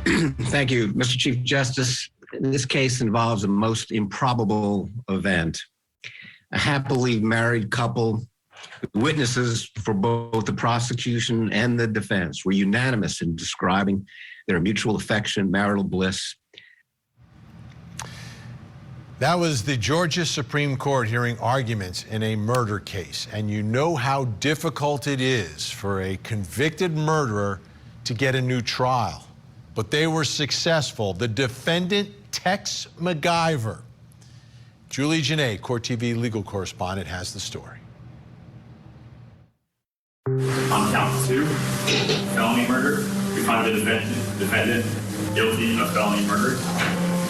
Thank you, Mr. Chief Justice. This case involves a most improbable event. A happily married couple, witnesses for both the prosecution and the defense, were unanimous in describing their mutual affection, marital bliss. That was the Georgia Supreme Court hearing arguments in a murder case. And you know how difficult it is for a convicted murderer to get a new trial. But they were successful. The defendant, Tex McIver. Julie Janae, Court TV legal correspondent, has the story. On count 2, felony murder, we find the defendant guilty of felony murder.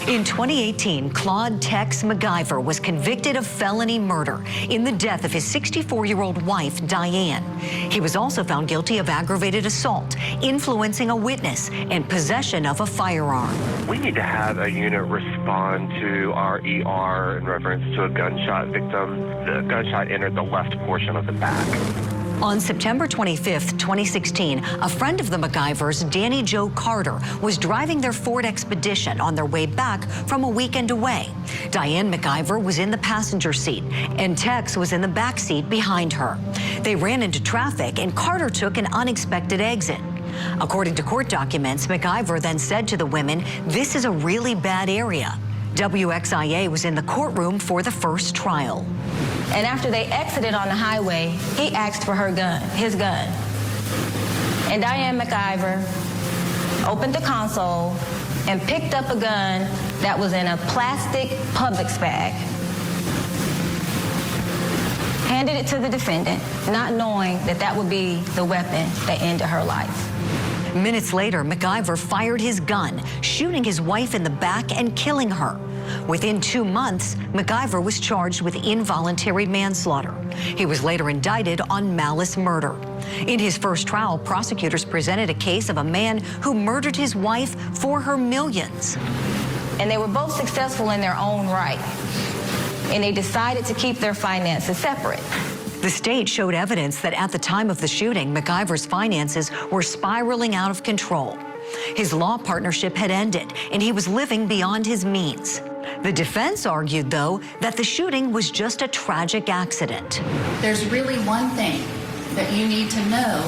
In 2018, Claud Tex McIver was convicted of felony murder in the death of his 64-year-old wife, Diane. He was also found guilty of aggravated assault, influencing a witness, and possession of a firearm. We need to have a unit respond to our ER in reference to a gunshot victim. The gunshot entered the left portion of the back. On September 25th, 2016, a friend of the McIvers, Danny Jo Carter, was driving their Ford Expedition on their way back from a weekend away. Diane McIver was in the passenger seat, and Tex was in the back seat behind her. They ran into traffic, and Carter took an unexpected exit. According to court documents, McIver then said to the women, "This is a really bad area." WXIA was in the courtroom for the first trial. And after they exited on the highway, he asked for his gun. And Diane McIver opened the console and picked up a gun that was in a plastic Publix bag. Handed it to the defendant, not knowing that that would be the weapon that ended her life. Minutes later, McIver fired his gun, shooting his wife in the back and killing her. Within 2 months, McIver was charged with involuntary manslaughter. He was later indicted on malice murder. In his first trial, prosecutors presented a case of a man who murdered his wife for her millions. And they were both successful in their own right. And they decided to keep their finances separate. The state showed evidence that at the time of the shooting, McIver's finances were spiraling out of control. His law partnership had ended, and he was living beyond his means. The defense argued, though, that the shooting was just a tragic accident. There's really one thing that you need to know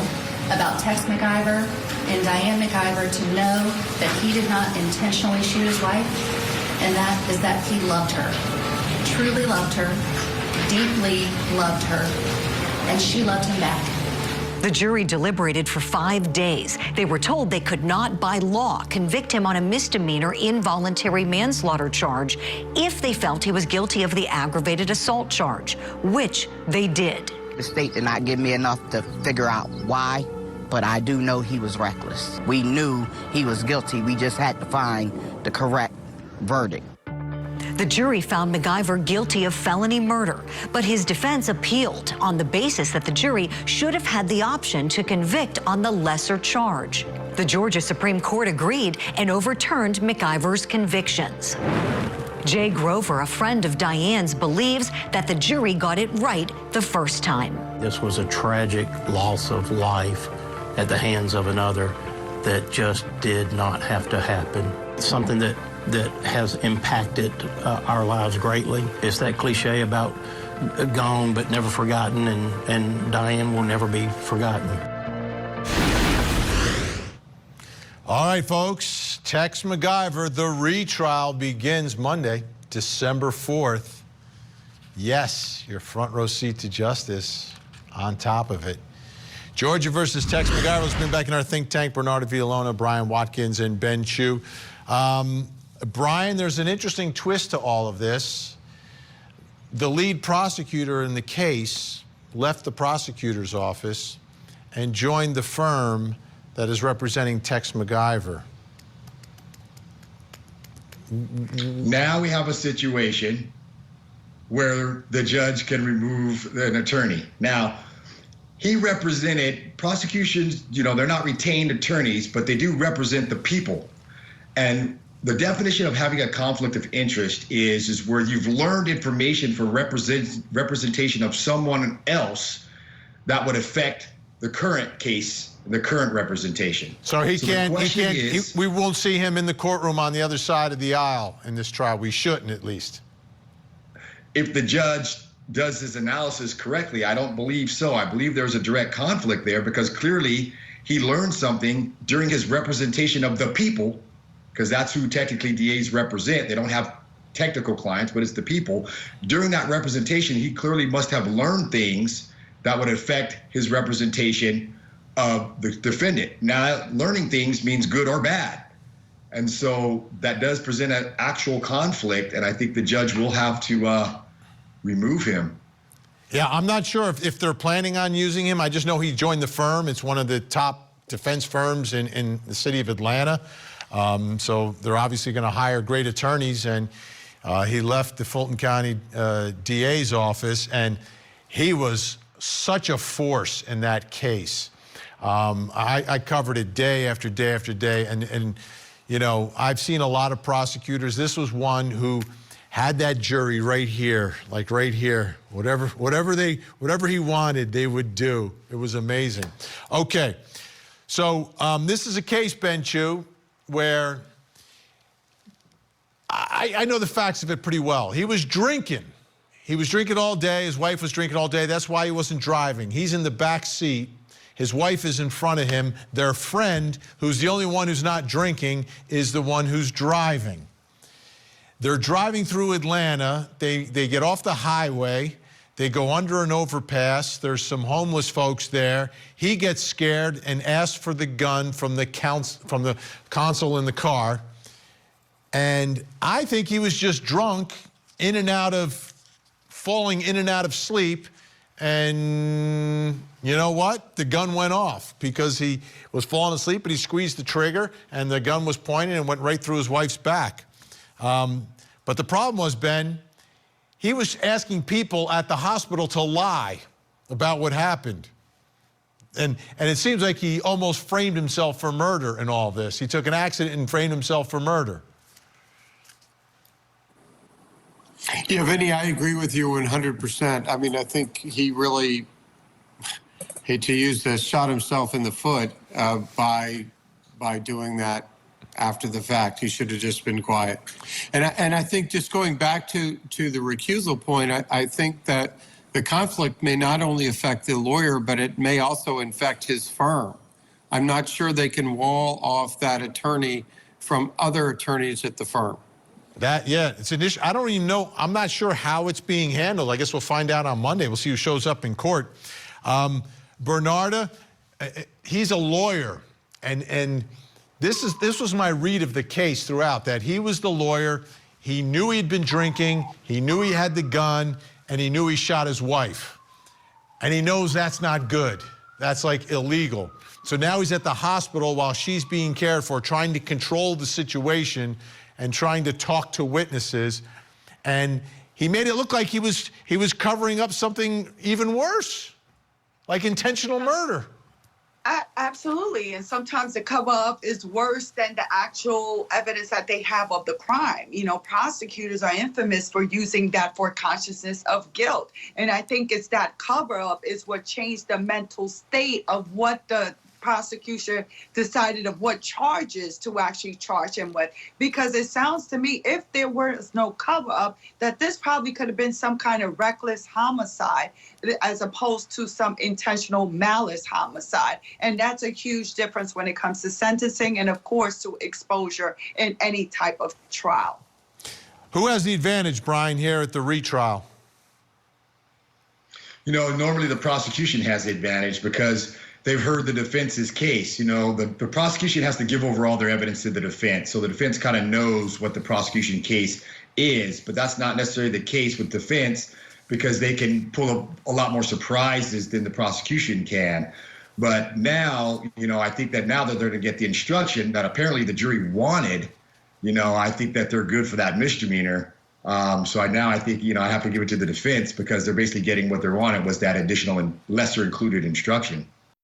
about Tex McIver and Diane McIver to know that he did not intentionally shoot his wife, and that is that he loved her, truly loved her, deeply loved her, and she loved him back. The jury deliberated for 5 days. They were told they could not, by law, convict him on a misdemeanor involuntary manslaughter charge if they felt he was guilty of the aggravated assault charge, which they did. The state did not give me enough to figure out why, but I do know he was reckless. We knew he was guilty. We just had to find the correct verdict. The jury found McIver guilty of felony murder, but his defense appealed on the basis that the jury should have had the option to convict on the lesser charge. The Georgia Supreme Court agreed and overturned McIver's convictions. Jay Grover, a friend of Diane's, believes that the jury got it right the first time. This was a tragic loss of life at the hands of another that just did not have to happen. Something that has impacted our lives greatly. It's that cliche about gone but never forgotten, and Diane will never be forgotten. All right, folks, Tex McIver, the retrial begins Monday, December 4th. Yes, your front row seat to justice on top of it. Georgia versus Tex McIver has been back in our think tank. Bernardo Villalona, Brian Watkins, and Ben Chu. Brian, there's an interesting twist to all of this. The lead prosecutor in the case left the prosecutor's office and joined the firm that is representing Tex McIver. Now we have a situation where the judge can remove an attorney. Now, he represented prosecutions, you know, they're not retained attorneys, but they do represent the people. And the definition of having a conflict of interest is where you've learned information for representation of someone else that would affect the current case the current representation. So the question is, we won't see him in the courtroom on the other side of the aisle in this trial. We shouldn't, at least. if the judge does his analysis correctly, I don't believe so. I believe there's a direct conflict there because clearly he learned something during his representation of the people, because that's who technically DAs represent. They don't have technical clients, but it's the people. During that representation, he clearly must have learned things that would affect his representation of the defendant. Now, learning things means good or bad. And so that does present an actual conflict, and I think the judge will have to remove him. Yeah, I'm not sure if they're planning on using him. I just know he joined the firm. It's one of the top defense firms in the city of Atlanta. So they're obviously going to hire great attorneys, and he left the Fulton County DA's office, and he was such a force in that case. I covered it day after day after day, and you know, I've seen a lot of prosecutors. This was one who had that jury right here, like right here. Whatever he wanted, they would do. It was amazing. Okay, so this is a case, Ben Chu, where I know the facts of it pretty well. He was drinking. He was drinking all day. His wife was drinking all day. That's why he wasn't driving. He's in the back seat. His wife is in front of him. Their friend, who's the only one who's not drinking, is the one who's driving. They're driving through Atlanta. They get off the highway. They go under an overpass. There's some homeless folks there. He gets scared and asks for the gun from the console in the car. And I think he was just drunk, falling in and out of sleep. And you know what? The gun went off because he was falling asleep, but he squeezed the trigger and the gun was pointing and went right through his wife's back. But the problem was, Ben, he was asking people at the hospital to lie about what happened. And it seems like he almost framed himself for murder in all this. He took an accident and framed himself for murder. Yeah, Vinny, I agree with you 100%. I mean, I think he really, hate to use this, shot himself in the foot by doing that after the fact. He should have just been quiet. And I think just going back to the recusal point, I think that the conflict may not only affect the lawyer, but it may also affect his firm. I'm not sure they can wall off that attorney from other attorneys at the firm. It's an issue. I don't even know. I'm not sure how it's being handled. I guess we'll find out on Monday. We'll see who shows up in court. Bernarda, he's a lawyer, and this was my read of the case throughout, that he was the lawyer. He knew he'd been drinking. He knew he had the gun, and he knew he shot his wife. And he knows that's not good. That's like illegal. So now he's at the hospital while she's being cared for, trying to control the situation and trying to talk to witnesses, and he made it look like he was covering up something even worse, like intentional murder. Absolutely, and sometimes the cover-up is worse than the actual evidence that they have of the crime. You know, prosecutors are infamous for using that for consciousness of guilt, and I think it's that cover-up is what changed the mental state of what the prosecution decided of what charges to actually charge him with, because it sounds to me, if there was no cover-up, that this probably could have been some kind of reckless homicide as opposed to some intentional malice homicide. And that's a huge difference when it comes to sentencing and, of course, to exposure in any type of trial. Who has the advantage, Brian, here at the retrial? You know, normally the prosecution has the advantage because they've heard the defense's case. You know, the prosecution has to give over all their evidence to the defense. So the defense kind of knows what the prosecution case is, but that's not necessarily the case with defense because they can pull a lot more surprises than the prosecution can. But now, you know, I think that now that they're going to get the instruction that apparently the jury wanted, you know, I think that they're good for that misdemeanor. So I think, you know, I have to give it to the defense because they're basically getting what they wanted was that additional and lesser included instruction.